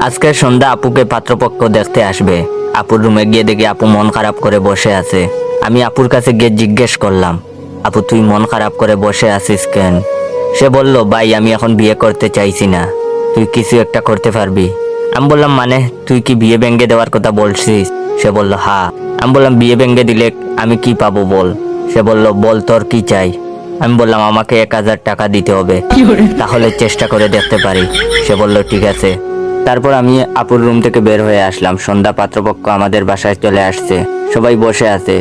আজকে সন্ধ্যা আপুকে পাত্রপক্ষ দেখতে আসবে। আপুর রুমে গিয়ে দেখি আপু মন খারাপ করে বসে আছে। আমি আপুর কাছে গিয়ে জিজ্ঞেস করলাম, আপু তুই মন খারাপ করে বসে আছিস কেন? সে বলল, ভাই আমি এখন বিয়ে করতে চাইছি না, তুই কিছু একটা করতে পারবি? আমি বললাম, মানে তুই কি বিয়ে ভেঙে দেওয়ার কথা বলছিস? সে বলল, হ্যাঁ। আমি বললাম, বিয়ে ভেঙে দিলে আমি কি পাবো বল? সে বলল, বল তোর কি চাই? আমি বললাম, আমাকে 1000 টাকা দিতে হবে, তাহলে চেষ্টা করে দেখতে পারি। সে বলল, ঠিক আছে। তারপর আমি আপুর রুম থেকে বের হয়ে আসলাম। সন্ধ্যা পাত্রপক্ষ আমাদের বাসায় চলে আসছে, সবাই বসে আছে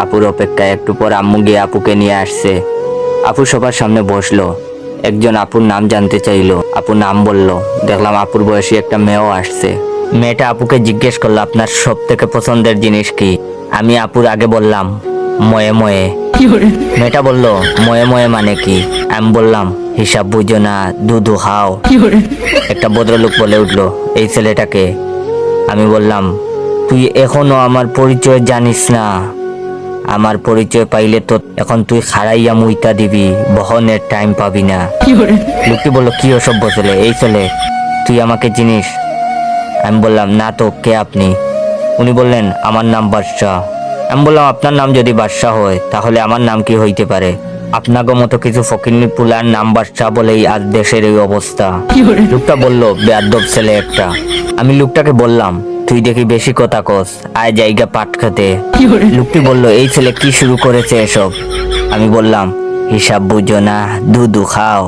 আপুর অপেক্ষায়। একটু পর আম্মু গিয়ে আপুকে নিয়ে আসছে। আপু সবার সামনে বসলো। একজন আপুর নাম জানতে চাইলো, আপু নাম বলল। দেখলাম আপুর বয়সী একটা মেয়েও আসছে। মেয়েটা আপুকে জিজ্ঞেস করলো, আপনার সব থেকে পছন্দের জিনিস কি? আমি আপুর আগে বললাম, ময়ে ময়ে। মেয়েটা বলল, ময়ে ময়ে মানে কি? আমি বললাম, হিসাব বুঝো না, দুধু খাও। একটা ভদ্রলোক বলে উঠলো, এই ছেলেটাকে? আমি বললাম, তুই এখনো আমার পরিচয় জানিস না? আমার পরিচয় পাইলে তো এখন তুই খাড়াইয়া মুইতা দিবি, বহনের টাইম পাবি না। লোকটি বলল, কি অসভ্য ছেলে, এই ছেলে তুই আমাকে চিনিস? আমি বললাম, না তো, কে আপনি? উনি বললেন, আমার নাম বাদশাহ। আমি বললাম, আপনার নাম যদি বাদশাহ হয় তাহলে আমার নাম কি হইতে পারে? আপনাকে মতো কিছু ফকিন্নি পুলার নাম বাদশাহ বলেই আজ দেশের এই অবস্থা। লোকটা বলল, বেয়াদব ছেলে একটা। আমি লোকটাকে বললাম, তুই দেখি বেশি কথা কস, আয় জায়গা পাট খেতে। লোকটি বলল, এই ছেলে কি শুরু করেছে এসব? আমি বললাম, হিসাব বুঝো না, দুধু খাও।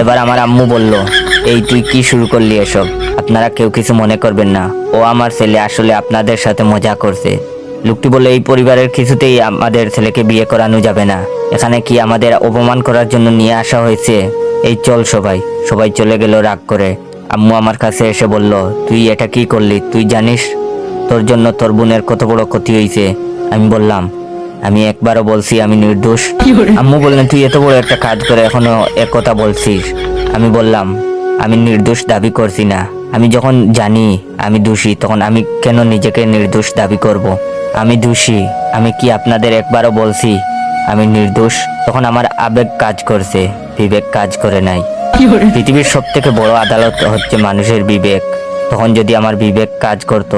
এবার আমার আম্মু বলল, এই তুই কি শুরু করলি এসব? আপনারা কেউ কিছু মনে করবেন না, ও আমার ছেলে, আসলে আপনাদের সাথে মজা করছে। লোকটি বলল, এই পরিবারের কিছুতেই আমাদের ছেলেকে বিয়ে করানো যাবে না। এখানে কি আমাদের অপমান করার জন্য নিয়ে আসা হয়েছে? এই চল সবাই। সবাই চলে গেল রাগ করে। আম্মু আমার কাছে এসে বলল, তুই এটা কি করলি? তুই জানিস তোর জন্য তোর বোনের কত বড় ক্ষতি হয়েছে? আমি বললাম, আমি একবারও বলছি আমি নির্দোষ? আম্মু বললেন, তুই এত বড় একটা কাজ করে এখনো এক কথা বলছিস? আমি বললাম, আমি নির্দোষ দাবি করছি না। আমি যখন জানি আমি দোষী, তখন আমি কেন নিজেকে নির্দোষ দাবি করব? আমি দোষী। আমি কি আপনাদের একবারও বলছি আমি নির্দোষ? তখন আমার আবেগ কাজ করছে, বিবেক কাজ করে নাই। পৃথিবীর সব থেকে বড় আদালত হচ্ছে মানুষের বিবেক। তখন যদি আমার বিবেক কাজ করত,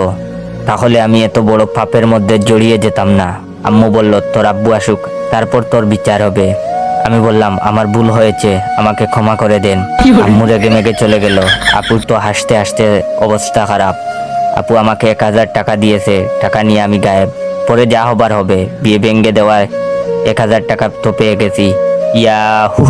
তাহলে আমি এত বড় পাপের মধ্যে জড়িয়ে যেতাম না। আম্মু বলল, তোর আব্বু আসুক, তারপর তোর বিচার হবে। আমি বললাম, আমার ভুল হয়েছে, আমাকে ক্ষমা করে দেন। আম্মু রেগে মেগে চলে গেল। আপুর তো হাসতে হাসতে অবস্থা খারাপ। আপু আমাকে 1000 টাকা দিয়েছে, টাকা নিয়ে আমি গায়েব। পরে যা হবার হবে। বিয়ে ভেঙে দেওয়ায় 1000 টাকা তো পেয়ে গেছি। ইয়াহু।